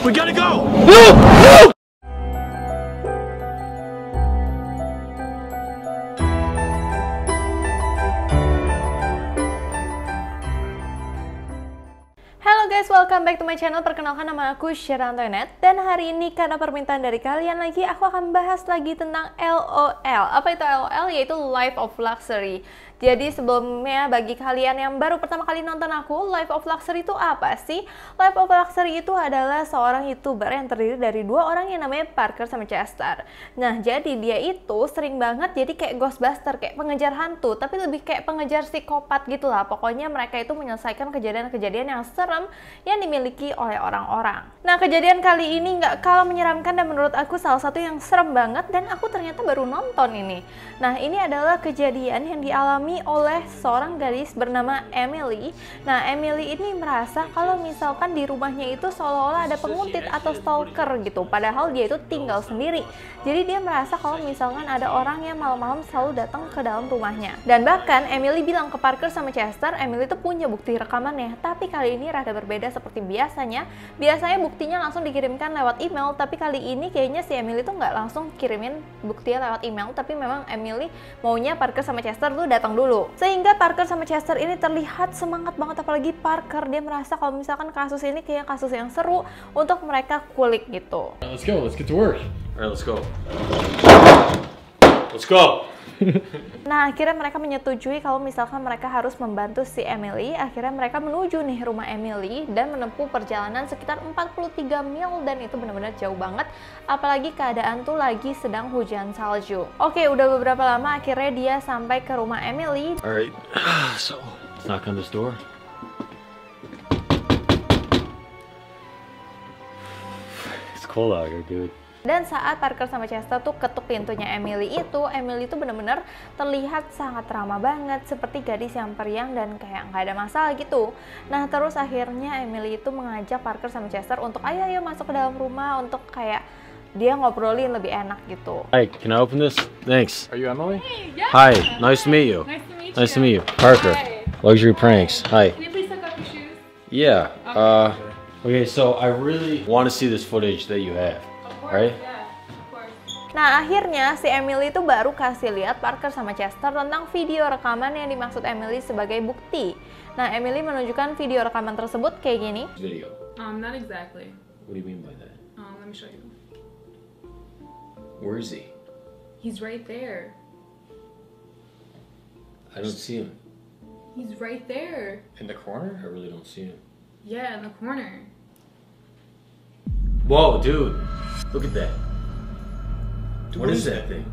We gotta go! Halo guys, welcome back to my channel. Perkenalkan, nama aku Sheila Antoinette. Dan hari ini karena permintaan dari kalian lagi, aku akan bahas lagi tentang LOL. Apa itu LOL? Yaitu Life of Luxury. Jadi sebelumnya bagi kalian yang baru pertama kali nonton aku, Life of Luxury itu apa sih? Life of Luxury itu adalah seorang YouTuber yang terdiri dari dua orang yang namanya Parker sama Chester. Nah, jadi dia itu sering banget jadi kayak Ghostbuster, kayak pengejar hantu, tapi lebih kayak pengejar psikopat gitu lah. Pokoknya mereka itu menyelesaikan kejadian-kejadian yang serem yang dimiliki oleh orang-orang. Nah, kejadian kali ini nggak kalah menyeramkan dan menurut aku salah satu yang serem banget dan aku ternyata baru nonton ini. Nah, ini adalah kejadian yang dialami oleh seorang gadis bernama Emily. Nah, Emily ini merasa kalau misalkan di rumahnya itu seolah-olah ada penguntit atau stalker gitu, padahal dia itu tinggal sendiri. Jadi dia merasa kalau misalkan ada orang yang malam-malam selalu datang ke dalam rumahnya. Dan bahkan Emily bilang ke Parker sama Chester, Emily itu punya bukti rekamannya, tapi kali ini rada berbeda seperti biasanya. Biasanya buktinya langsung dikirimkan lewat email, tapi kali ini kayaknya si Emily tuh nggak langsung kirimin buktinya lewat email, tapi memang Emily maunya Parker sama Chester tuh datang dulu. Sehingga Parker sama Chester ini terlihat semangat banget, apalagi Parker, dia merasa kalau misalkan kasus ini kayak kasus yang seru untuk mereka kulik gitu. Let's go, let's get to work. Alright, let's go. Let's go! Nah, akhirnya mereka menyetujui kalau misalkan mereka harus membantu si Emily. Akhirnya mereka menuju nih rumah Emily dan menempuh perjalanan sekitar 43 mil, dan itu benar-benar jauh banget. Apalagi keadaan tuh lagi sedang hujan salju. Oke, udah beberapa lama akhirnya dia sampai ke rumah Emily. Alright, so let's knock on this door. It's cold out here, dude. Dan saat Parker sama Chester tuh ketuk pintunya Emily itu bener-bener terlihat sangat ramah banget, seperti gadis yang periang dan kayak nggak ada masalah gitu. Nah, terus akhirnya Emily itu mengajak Parker sama Chester untuk ayo masuk ke dalam rumah untuk kayak dia ngobrolin lebih enak gitu. Hi, can I open this? Thanks. Are you Emily? Hey, yeah. Hi, nice to meet you. Nice to meet you. Nice to meet you. Parker. Hi. Luxury Pranks. Hi. Can you please take off your shoes? Yeah. Okay, so I really want to see this footage that you have. Of course, Right? yeah, of course. Nah, akhirnya si Emily itu baru kasih lihat Parker sama Chester tentang video rekaman yang dimaksud Emily sebagai bukti. Nah, Emily menunjukkan video rekaman tersebut kayak gini. Video. Not exactly. What do you mean by that? Let me show you. Where is he? He's right there. I don't see him. He's right there. In the corner? I really don't see him. Yeah, in the corner. Whoa, dude. Look at that. What is that thing?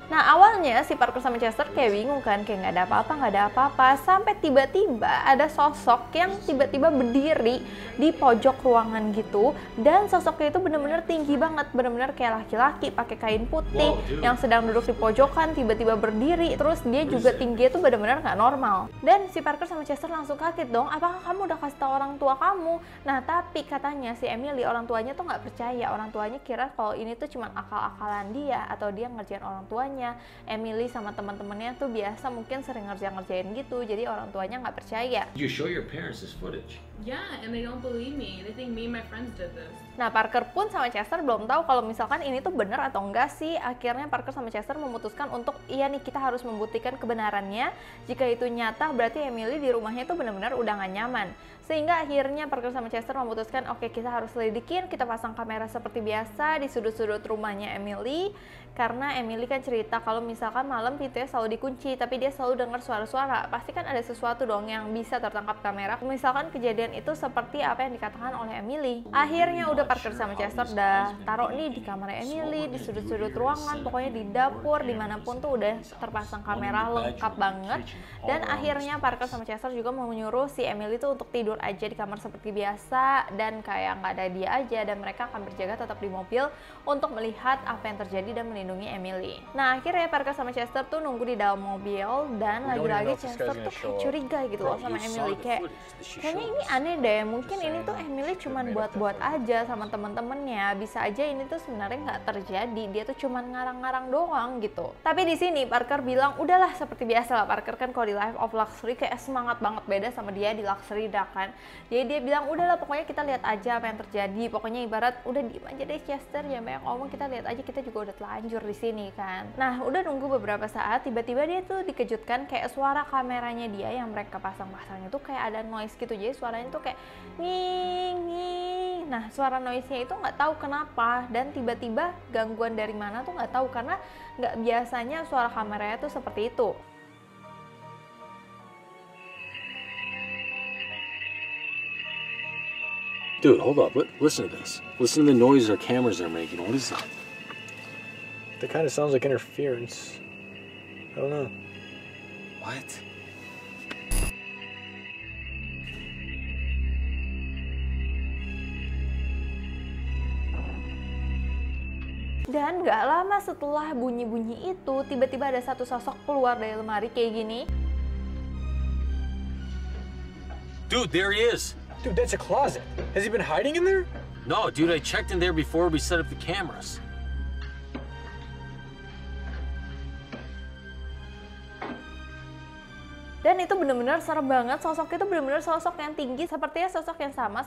Nah, awalnya si Parker sama Chester kayak bingung kan, kayak nggak ada apa-apa, sampai tiba-tiba ada sosok yang tiba-tiba berdiri di pojok ruangan gitu, dan sosoknya itu bener-bener tinggi banget, bener-bener kayak laki-laki pakai kain putih yang sedang duduk di pojokan, tiba-tiba berdiri, terus dia juga tinggi itu bener-bener nggak normal. Dan si Parker sama Chester langsung kaget dong, apakah kamu udah kasih tau orang tua kamu? Nah, tapi katanya si Emily, orang tuanya tuh nggak percaya, orang tuanya kira kalau ini tuh cuma akal-akalan dia atau dia ngerjain orang tuanya. Emily sama teman-temannya tuh biasa mungkin sering ngerjain gitu, jadi orang tuanya nggak percaya. You show your parents this footage. Yeah, and they don't believe me. They think me and my friends did this. Nah, Parker pun sama Chester belum tahu kalau misalkan ini tuh bener atau enggak sih. Akhirnya Parker sama Chester memutuskan untuk iya nih, kita harus membuktikan kebenarannya. Jika itu nyata, berarti Emily di rumahnya tuh benar-benar udah gak nyaman. Sehingga akhirnya Parker sama Chester memutuskan, oke, kita harus selidikin, kita pasang kamera seperti biasa di sudut-sudut rumahnya Emily. Karena Emily kan cerita kalau misalkan malam pintunya selalu dikunci, tapi dia selalu dengar suara-suara. Pasti kan ada sesuatu dong yang bisa tertangkap kamera. Misalkan kejadian itu seperti apa yang dikatakan oleh Emily. Akhirnya udah Parker sama Chester udah taruh nih di kamar Emily, di sudut-sudut ruangan, pokoknya di dapur, dimanapun tuh udah terpasang kamera lengkap banget. Dan akhirnya Parker sama Chester juga mau menyuruh si Emily tuh untuk tidur aja di kamar seperti biasa, dan kayak nggak ada dia aja, dan mereka akan berjaga tetap di mobil untuk melihat apa yang terjadi dan melindungi Emily. Nah, akhirnya Parker sama Chester tuh nunggu di dalam mobil, dan lagi-lagi Chester tuh kayak curiga gitu loh sama Emily, kayaknya ini aneh deh, mungkin ini tuh Emily cuman buat-buat aja sama temen-temennya. Bisa aja ini tuh sebenarnya nggak terjadi, dia tuh cuman ngarang-ngarang doang gitu. Tapi di sini Parker bilang, udahlah seperti biasa lah. Parker kan kalau di Life of Luxury kayak semangat banget, beda sama dia di Luxury dah kan. Jadi dia bilang, udahlah pokoknya kita lihat aja apa yang terjadi. Pokoknya ibarat udah diem aja deh Chester, jangan banyak ngomong, kita lihat aja, kita juga udah telanjur di sini kan. Nah udah nunggu beberapa saat, tiba-tiba dia tuh dikejutkan kayak suara kameranya dia yang mereka pasang-pasang itu kayak ada noise gitu. Jadi suaranya tuh kayak nging nging. Nah suara noise-nya itu nggak tahu kenapa, dan tiba-tiba gangguan dari mana tuh nggak tahu, karena nggak biasanya suara kameranya tuh seperti itu. Dude, hold up. Listen to this. Listen to the noise our cameras are making. What is that? That kind of sounds like interference. I don't know. What? Dan gak lama setelah bunyi-bunyi itu, tiba-tiba ada satu sosok keluar dari lemari kayak gini. Dude, there he is. Dude, that's a closet. Has he been hiding in there? No, dude, I checked in there before we set up the cameras. Dan itu bener-bener serem banget, sosok itu bener-bener sosok yang tinggi, sepertinya sosok yang sama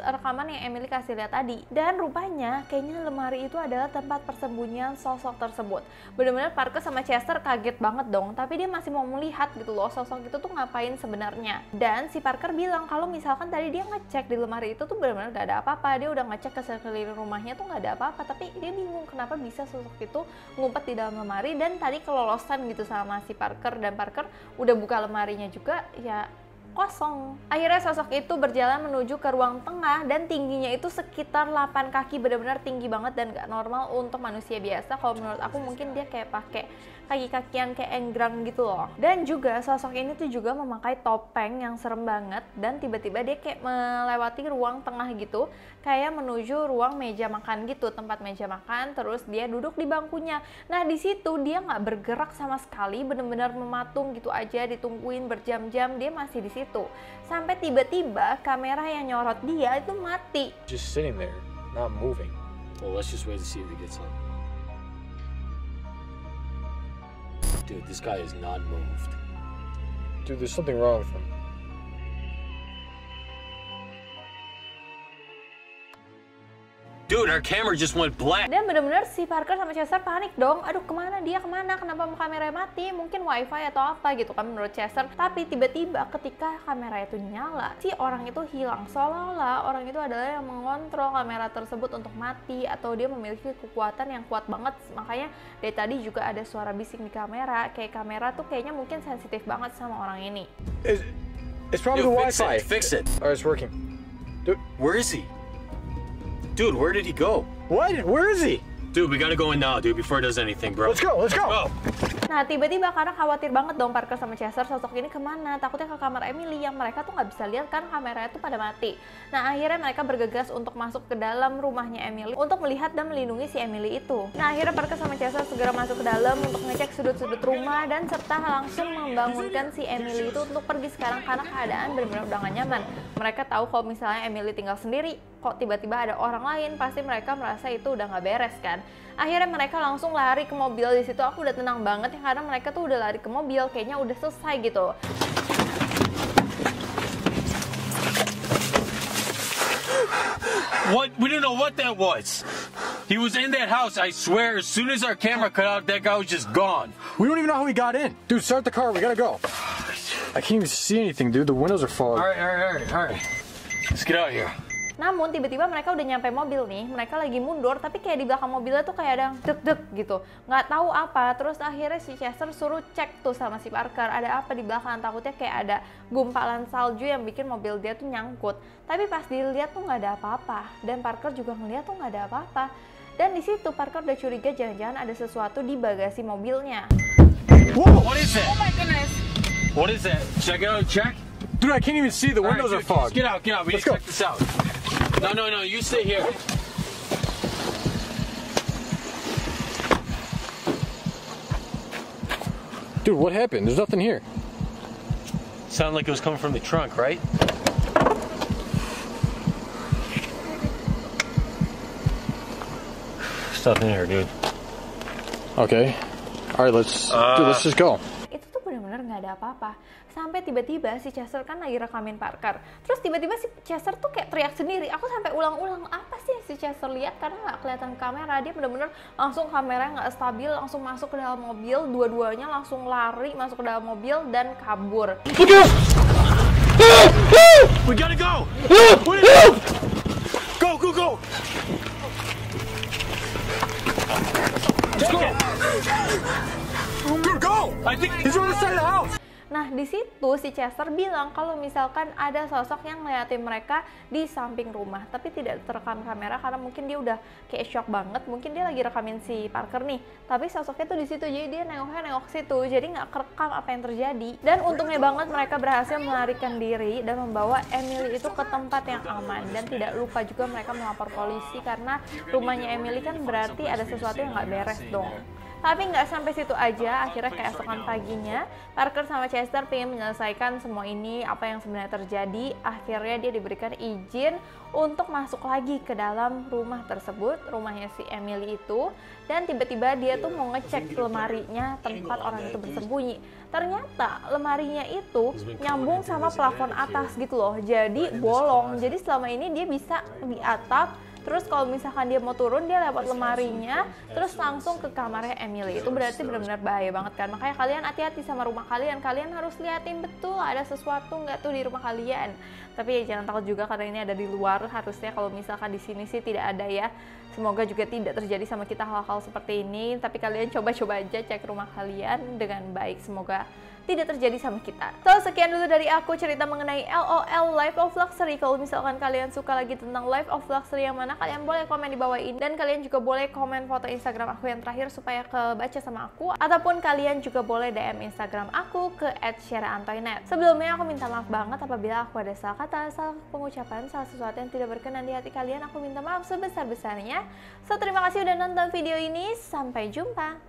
rekaman yang Emily kasih lihat tadi. Dan rupanya kayaknya lemari itu adalah tempat persembunyian sosok tersebut. Bener-bener Parker sama Chester kaget banget dong, tapi dia masih mau melihat gitu loh, sosok itu tuh ngapain sebenarnya. Dan si Parker bilang kalau misalkan tadi dia ngecek di lemari itu tuh bener-bener gak ada apa-apa, dia udah ngecek ke sekeliling rumahnya tuh gak ada apa-apa, tapi dia bingung kenapa bisa sosok itu ngumpet di dalam lemari, dan tadi kelolosan gitu sama si Parker, dan Parker udah buka lemarinya juga ya kosong. Akhirnya sosok itu berjalan menuju ke ruang tengah, dan tingginya itu sekitar 8 kaki, benar-benar tinggi banget dan gak normal untuk manusia biasa. Kalau menurut aku mungkin dia kayak pakai kaki-kakian kayak enggrang gitu loh. Dan juga sosok ini tuh juga memakai topeng yang serem banget, dan tiba-tiba dia kayak melewati ruang tengah gitu, kayak menuju ruang meja makan gitu, tempat meja makan, terus dia duduk di bangkunya. Nah di situ dia nggak bergerak sama sekali, bener-bener mematung gitu aja, ditungguin berjam-jam dia masih di situ. Sampai tiba-tiba kamera yang nyorot dia itu mati. Just sitting there, not moving. Well, let's just wait to see if he gets up. Dude, this guy is not moved. Dude, there's something wrong with him. Dude, our camera just went black. Dan bener-bener si Parker sama Chester panik dong. Aduh kemana dia, kemana? Kenapa kameranya mati? Mungkin wifi atau apa gitu kan menurut Chester. Tapi tiba-tiba ketika kamera itu nyala, si orang itu hilang. Seolah-olah orang itu adalah yang mengontrol kamera tersebut untuk mati, atau dia memiliki kekuatan yang kuat banget. Makanya dari tadi juga ada suara bising di kamera. Kayak kamera tuh kayaknya mungkin sensitif banget sama orang ini. It's probably Dude, the fix Wi-Fi. it, fix it. Alright, it's working. Dude, Where is he? Dude, where did he go? what? Where is he? Dude, we gotta go in now, dude, before it does anything, bro. Let's go, let's go. Nah tiba-tiba karena khawatir banget dong Parker sama Chester, sosok ini kemana, takutnya ke kamar Emily yang mereka tuh nggak bisa lihat kan kameranya tuh pada mati. Nah akhirnya mereka bergegas untuk masuk ke dalam rumahnya Emily untuk melihat dan melindungi si Emily itu. Nah akhirnya Parker sama Chester segera masuk ke dalam untuk ngecek sudut-sudut rumah, dan serta langsung membangunkan si Emily itu untuk pergi sekarang karena keadaan benar-benar udah gak nyaman. Mereka tahu kalau misalnya Emily tinggal sendiri, kok tiba-tiba ada orang lain, pasti mereka merasa itu udah nggak beres kan. Akhirnya mereka langsung lari ke mobil. Di situ aku udah tenang banget ya, karena mereka tuh udah lari ke mobil, kayaknya udah selesai gitu. What? We don't know what that was. He was in that house, I swear. As soon as our camera cut out, that guy was just gone. We don't even know how he got in. Dude, start the car, we gotta go. I can't even see anything, dude. The windows are fogged. All right. Let's get out of here. Namun tiba-tiba mereka udah nyampe mobil nih, mereka lagi mundur, tapi kayak di belakang mobilnya tuh kayak ada deg-deg gitu, nggak tahu apa. Terus akhirnya si Chester suruh cek tuh sama si Parker, ada apa di belakang, takutnya kayak ada gumpalan salju yang bikin mobil dia tuh nyangkut. Tapi pas dilihat tuh nggak ada apa-apa, dan Parker juga ngeliat tuh nggak ada apa-apa. Dan di situ Parker udah curiga jangan-jangan ada sesuatu di bagasi mobilnya. Whoa! What is that? Oh my goodness. What is that? Check it out. Check. Dude, I can't even see. The windows are fogged. Get out. We need Let's to go. check this out. No. You stay here. Dude, what happened? There's nothing here. Sounded like it was coming from the trunk, right? stuff in here, dude. Okay. All right, let's just go. Itu tuh benar-benar nggak ada apa-apa. Sampai tiba-tiba si Chester kan lagi rekamin Parker. Terus tiba-tiba si Chester tuh kayak teriak sendiri. Aku sampai ulang-ulang, apa sih yang si Chester lihat? Karena nggak kelihatan kamera. Dia benar-benar langsung kameranya nggak stabil, langsung masuk ke dalam mobil. Dua-duanya langsung lari masuk ke dalam mobil dan kabur. We gotta go! Go, go, go! Let's go. Dude, go! I think He's on the side of the house. Nah, di situ si Chester bilang kalau misalkan ada sosok yang ngeliatin mereka di samping rumah, tapi tidak terekam kamera karena mungkin dia udah kayak shock banget, mungkin dia lagi rekamin si Parker nih, tapi sosoknya tuh di situ, jadi dia nengok situ, jadi nggak kerekam apa yang terjadi. Dan untungnya banget mereka berhasil melarikan diri dan membawa Emily itu ke tempat yang aman, dan tidak lupa juga mereka melapor polisi karena rumahnya Emily kan berarti ada sesuatu yang nggak beres dong. Tapi nggak sampai situ aja, akhirnya keesokan paginya Parker sama Chester pengen menyelesaikan semua ini, apa yang sebenarnya terjadi. Akhirnya dia diberikan izin untuk masuk lagi ke dalam rumah tersebut, rumahnya si Emily itu. Dan tiba-tiba dia tuh mau ngecek lemarinya tempat orang itu bersembunyi. Ternyata lemarinya itu nyambung sama plafon atas gitu loh, jadi bolong. Jadi selama ini dia bisa di atap, terus kalau misalkan dia mau turun, dia lewat lemarinya, terus langsung ke kamarnya Emily. Itu berarti benar-benar bahaya banget kan. Makanya kalian hati-hati sama rumah kalian. Kalian harus liatin betul ada sesuatu nggak tuh di rumah kalian. Tapi ya jangan takut juga karena ini ada di luar. Harusnya kalau misalkan di sini sih tidak ada ya. Semoga juga tidak terjadi sama kita hal-hal seperti ini. Tapi kalian coba-coba aja cek rumah kalian dengan baik. Semoga tidak terjadi sama kita. So, sekian dulu dari aku cerita mengenai LOL Life of Luxury. Kalau misalkan kalian suka lagi tentang Life of Luxury yang mana, kalian boleh komen di bawah ini. Dan kalian juga boleh komen foto Instagram aku yang terakhir supaya kebaca sama aku. Ataupun kalian juga boleh DM Instagram aku ke @syaraantoynet. Sebelumnya aku minta maaf banget apabila aku ada salah kata, salah pengucapan, salah sesuatu yang tidak berkenan di hati kalian. Aku minta maaf sebesar-besarnya. So, terima kasih udah nonton video ini. Sampai jumpa.